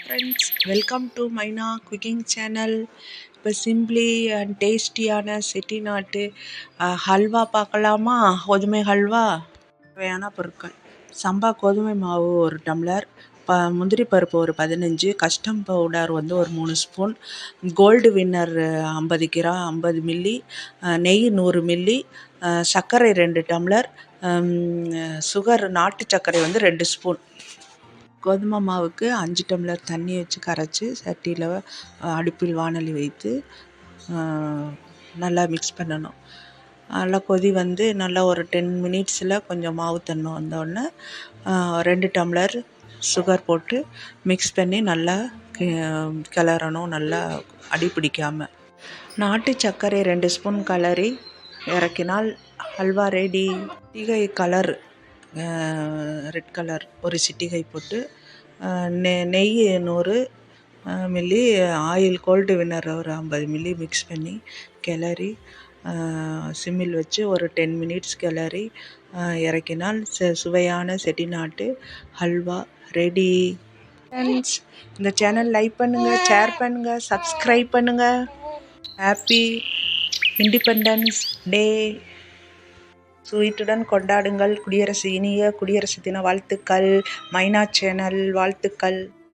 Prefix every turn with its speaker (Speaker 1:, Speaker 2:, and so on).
Speaker 1: Friends, welcome to மைனா cooking channel. இப்போ simply and டேஸ்டியான செட்டிநாட்டு ஹல்வா பார்க்கலாமா? கோதுமை ஹல்வா. தேவையான பொருட்கள்: சம்பா கோதுமை மாவு 1 டம்ளர், முந்திரி பருப்பு ஒரு 15, கஸ்டம் பவுடர் வந்து ஒரு 3 spoon, gold winner 50 gram 50 milli, நெய் 100 மில்லி, சர்க்கரை 2 டம்ளர், சுகர் நாட்டு சர்க்கரை வந்து 2 ஸ்பூன். கோதுமை மாவுக்கு 5 டம்ளர் தண்ணி வச்சு கரைச்சி சட்டியில் அடுப்பில் வாணலி வைத்து நல்லா மிக்ஸ் பண்ணணும். நல்லா கொதி வந்து நல்லா ஒரு 10 மினிட்ஸில் கொஞ்சம் மாவு தண்ணி வந்தோடனே 2 டம்ளர் சுகர் போட்டு மிக்ஸ் பண்ணி நல்லா கிளறணும், நல்லா அடி பிடிக்காமல். நாட்டு சர்க்கரை 2 ஸ்பூன் கலரி இறக்கினால் ஹல்வா ரெடி. சிட்டிகை கலர் ரெட் கலர் ஒரு சிட்டிகை போட்டு, நெய் 100 மில்லி, ஆயில் கோல்டு வின்னர் ஒரு 50 மில்லி மிக்ஸ் பண்ணி கிளறி சிம்மில் வச்சு ஒரு 10 மினிட்ஸ் கிளறி இறக்கினால் சுவையான செட்டிநாட்டு ஹல்வா ரெடி. ஃப்ரெண்ட்ஸ், இந்த சேனல் லைக் பண்ணுங்கள், ஷேர் பண்ணுங்கள், சப்ஸ்கிரைப் பண்ணுங்கள். Happy independence day. ஸ்வீட்டுடன் கொண்டாடுங்கள். இனிய குடியரசு தின வாழ்த்துக்கள். மைனா சேனல் வாழ்த்துக்கள்.